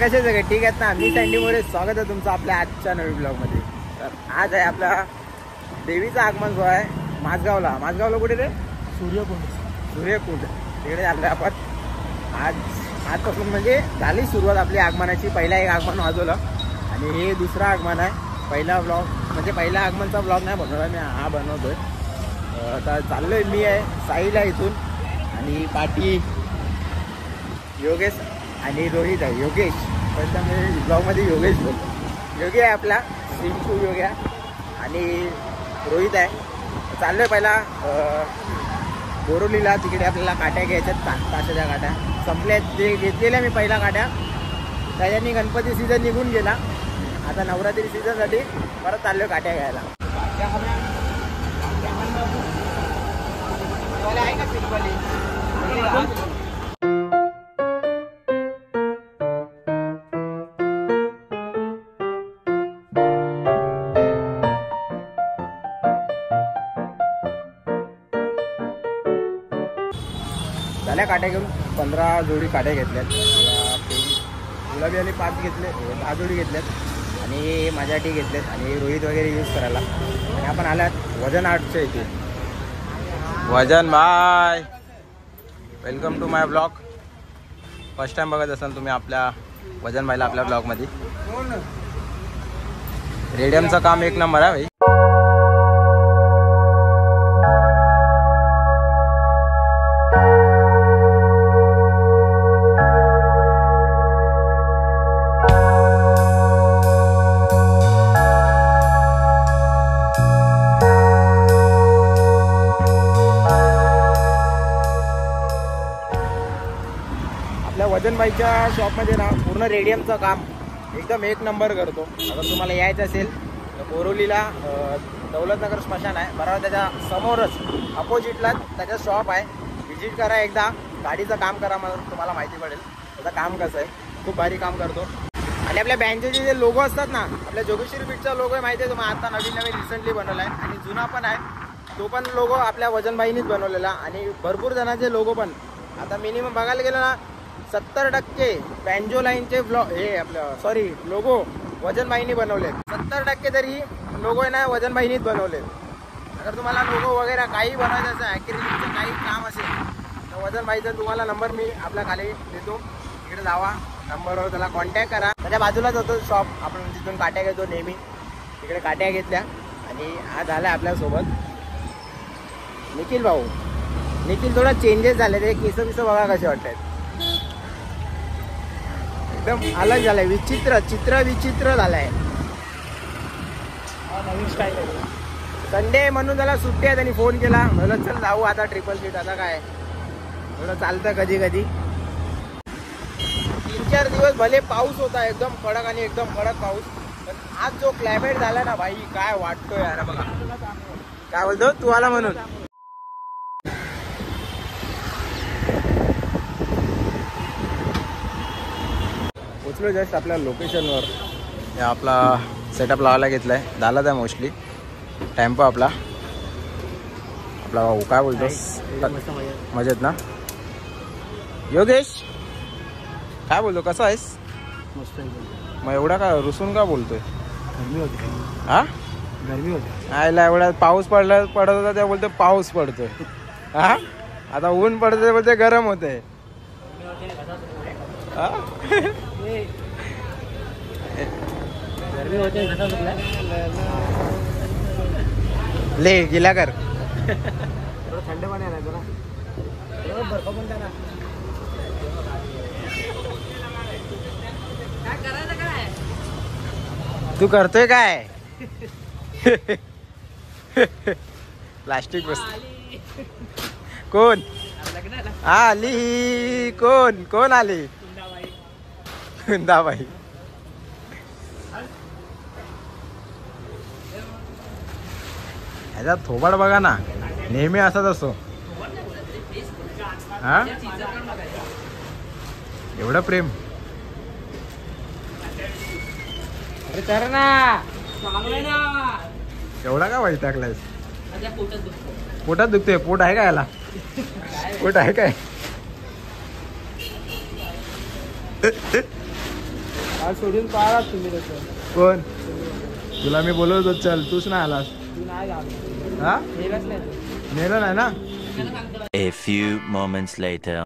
कसे सगळे ठीक आहेत ना? मी सँडी मोरे, स्वागत आहे तुमचं आपल्या आजच्या नवीन ब्लॉगमध्ये. तर आज आहे आपला देवीचं आगमन जो आहे माझगावला. माझगावला कुठे रे? सूर्यकुंड तिकडे चाललोय आपण. आजपासून म्हणजे झाली सुरुवात आपली आगमनाची. पहिला एक आगमन वाजवलं आणि हे दुसरा आगमन आहे. पहिला ब्लॉग म्हणजे पहिला आगमनचा ब्लॉग नाही बनवला मी, हा बनवतोय. आता चाललोय मी आहे साईला इथून आणि पाटी योगेश आणि रोहित आहे. योगेश पहिला मी ब्लॉगमध्ये योगेश बोलतो. योगी आहे आपला सिंचू योग्या आणि रोहित आहे. चाललोय पहिला बोरोलीला. तिकडे आपल्याला काट्या घ्यायच्यात, ताशाच्या काट्या संपल्या. ते घेतलेल्या मी पहिला काट्या. त्याच्यानी गणपती सीझन निघून गेला. आता नवरात्री सीझनसाठी परत चाललोय काट्या घ्यायला. आहे का पिंपली? झाल्या काट्या घेऊन 15 जोडी काट्या घेतल्यात. गुलाबी आणि 5 घेतले, 10 जोडी घेतल्यात आणि माझ्यासाठी घेतल्यात आणि रोहित वगैरे यूज करायला. आणि आपण आल्यात वजन आर्टच्या इथे. वजन बाय, welcome to my blog. First time बघत असाल तुम्ही आपल्या वजन बायला आपल्या ब्लॉगमध्ये. रेडियमचं काम एक नंबर आहे भाई. वजनबाईच्या शॉपमध्ये ना पूर्ण रेडियमचं काम एकदम एक नंबर करतो. अगर तुम्हाला यायचं असेल तर बोरोलीला दौलतनगर स्मशान आहे बरोबर, त्याच्या समोरच अपोजिटला त्याचा शॉप आहे. व्हिजिट करा एकदा, गाडीचं काम करा, मला तुम्हाला माहिती पडेल त्याचं काम कसं आहे. खूप भारी काम करतो. आणि आपल्या बँकेचे जे लोगो असतात ना, आपल्या जोगेश्वरी बीटचा लोगो आहे माहिती आहे तुम्हाला. आता नवीन रिसेंटली बनवला आहे आणि जुना पण आहे. तो पण लोगो आपल्या वजनबाईनीच बनवलेला. आणि भरपूर जणांचे लोगो पण आता मिनिमम बघायला गेलं ना 70% बँजो लाईनचे हे आपलं लोगो वजनबाईंनी बनवलेत. 70% तरी लोगो आहे ना वजनबाईंनीच बनवलेत. अगर तुम्हाला लोगो वगैरे काही बनवायचं असेल, ॲक्रिलिकचं काही काम असेल तर वजनबाईचा तुम्हाला नंबर मी आपल्या खाली देतो. तिकडे जावा, नंबरवर त्याला कॉन्टॅक्ट करा. त्याच्या बाजूलाच होतो शॉप. आपण तिथून काट्या घेतो नेहमी. तिकडे काट्या घेतल्या आणि आज झाला आपल्यासोबत निखिल भाऊ. निखिल थोडा चेंजेस झाले, ते केस बघा कसे वाटत आहेत. एकदम अलग झालाय, विचित्र झालाय. नवीन स्टाईल आहे. संडे म्हणून त्याला सुट्टी आहे. त्यांनी फोन केला, म्हणलं चल जाऊ आता ट्रिपल सीट. आता काय थोडं चालतं कधी कधी. 3-4 दिवस भले पाऊस होता एकदम कडक आणि एकदम कडक पाऊस, पण आज जो क्लायमेट झाला ना भाई काय वाटतोय यार. बघा काय बोलतो तू आला म्हणून. पोचलो जस्ट आपल्या लोकेशनवर. आपला सेटअप लावायला घेतलाय. दालाच आहे मोस्टली. टेम्पो आपला भाऊ काय बोलतोस? मजेत ना योगेश? काय बोलतो, कसा आहेस? मग एवढा का रुसून का बोलतोय? गरमी होती. हा गरमी होती. आयला एवढा पाऊस पडत होता त्या बोलतो पाऊस पडतोय. हा आता ऊन पडतोय बोलते गरम होते. ले गिला कर. थंड पाणी आणायचं ना, बर्फ पण द्या ना. तू करतोय काय? प्लास्टिक बस. कोण आली? कोण आली? कुंदाबाई. ह्याचा थोबाड बघा ना, नेहमी असाच असतो. हा एवढं प्रेम. अरे ना एवढा का वैतागलायस? पोटात दुखतोय. पोट आहे का याला? पोट आहे काय? आज सोडून पाहिला तुम्ही तसं. कोण तुला मी बोलवतो चल, तूच नाही आलास. तू नाही झालं. हा नेलंच नाही. नेलं नाही ना. A few moments later.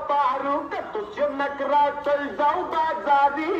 Paru तुझे नकरा चल जाऊ बाजारी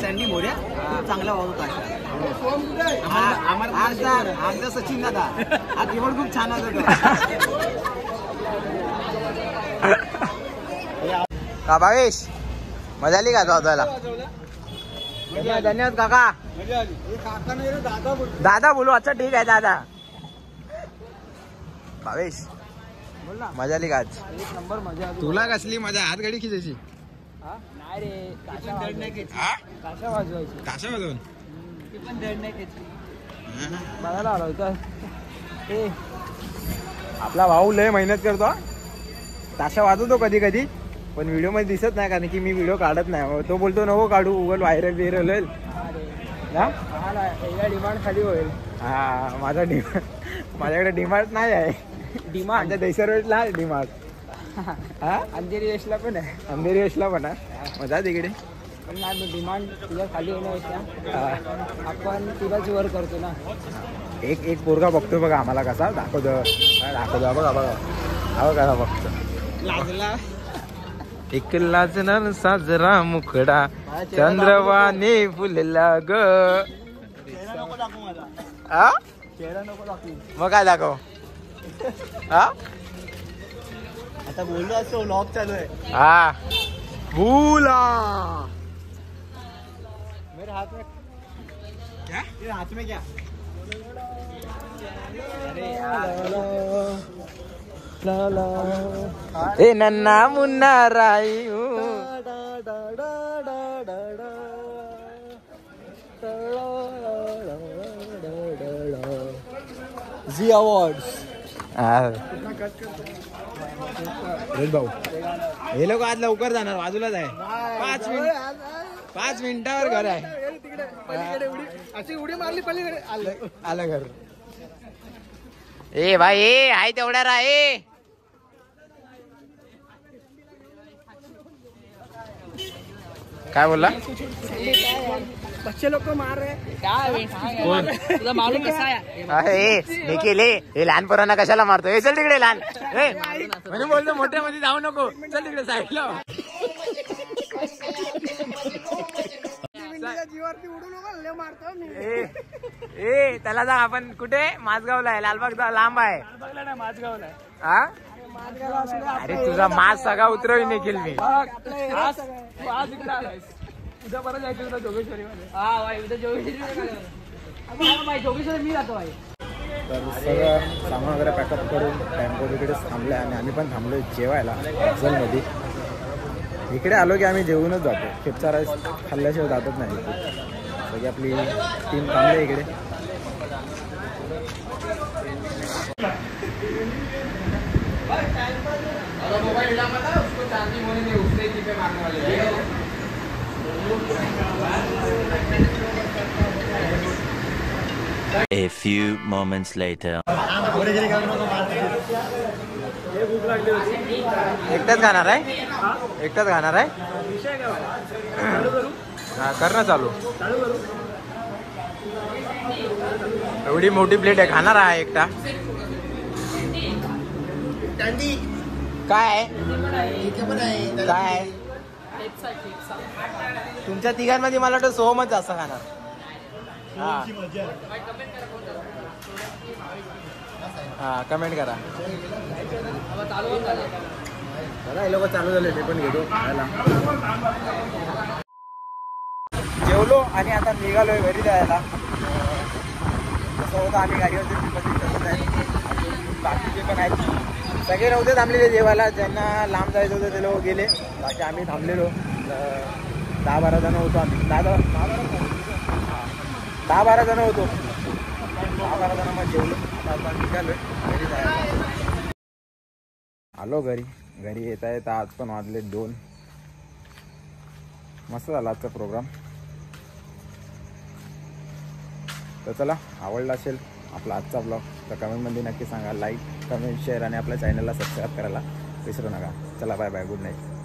संडी मोर्या चांगला वाजवत आमचा सचिन दादा हा कीबोर्ड खूप छान वाजवतो का भावेश मजा आली का वाजवायला धन्यवाद काका दादा बोलू अच्छा ठीक आहे दादा भावेश मजा आली का आज एक नंबर मजा तुला कसली मजा हात गाडी खिचायची नाही रे काशा वाजवायची काशा वाजवून ती पण दड नाही त्याची बघायला आला होता ते आपला भाऊ लय मेहनत करतो ताशा वाजवतो कधी कधी पण व्हिडिओ मध्ये दिसत नाही कारण की मी व्हिडिओ काढत नाही तो बोलतो नको काढू गुगल व्हायरल होईल ना डिमांड खाली होईल हा माझ्याकडे डिमांड नाही आहे डिमांड दैसरला डिमांड हा अंधेरी यशला पण आहे अंधेरी यशला पण आहे मजा तिकडे पण नाही डिमांड तुझ्या खाली येण्यापेक्षा आपण तुलाच वर करतो ना एक पोरगा बघतो बघा आम्हाला कसा दाखवतो बघा हा कसा बघतो लाजला एक लाजणार साजरा मुखडा चंद्रवाने फुलला ग मग काय दाखव हा आता बोललो असतो व्लॉग चालू आहे हा भूला मेरे हाथ में क्या ये हाथ में क्या ए नन्ना मुन्ना रायू जी अवॉर्ड्स भाऊ हे लोक आज लवकर जाणार बाजूलाच आहे 5 मिनिटावर घर आहे अशी उडी मारली पलीकडे आलं घर ए भाई ए आहे तेवढा राहे काय बोलला बच्चे लोक मार तुझा मालूम कसा आहे निखिल हे लहान पोरांना कशाला मारतो हे चल तिकडे लहान म्हणून बोलतो मोठ्या मध्ये जाऊ नको चल तिकडे साईडला जीवावरती उडू नको मारतो ए त्याला जा आपण कुठे माझगावला आहे लालबाग लांब आहे माझगावला हा अरे तुझा मास सगळा उतरवी निघेल मी. उद्या परत जायचं होतं जोगेश्वरीमध्ये. हा भाई उद्या जोगेश्वरी मी जातो भाई. तर सगळं सामान वगैरे पॅकअप करून टेम्पो तिकडेच थांबले आणि आम्ही पण थांबलो जेवायला अफजलमध्ये. इकडे आलो की आम्ही जेवूनच जातो. खेपचा राईस खाल्ल्याशिवाय जातच नाही. सगळी आपली टीम थांबले इकडे. A few moments later. एकटाच खाणार आहे? एकटाच खाणार आहे? हा कर ना चालू. एवढी मोठी प्लेट आहे, खाणार आहे एकटा? काय काय तुमच्या तिघांमध्ये मला वाटतं सोहमच जास्त खाणार. हा कमेंट करा. बरं हे लोक चालू झाले ते पण घेतो खायला. जेवलो आणि आता निघालोय घरी जायला. कसं होतं आम्ही गाडीवरती बाकीचे पण आहेत. सगळे नव्हते थांबलेले जेवायला. ज्यांना लांब जायचं होतं ते लोक गेले. बाकी आम्ही थांबलेलो 10-12 जण होतो. आम्ही 10-12 जण होतो. 10-12 जण मग जेवलो. आता निघालोय घरी जायला. आलो घरी येता येता आज पण वाजले 2. मस्त झाला आजचा प्रोग्राम. तर चला, आवडला असेल आपला आजचा ब्लॉग तर कमेंटमध्ये नक्की सांगा. लाईक, कमेंट, शेअर आणि आपल्या चॅनलला सबस्क्राईब करायला विसरू नका. चला बाय बाय, गुड नाईट.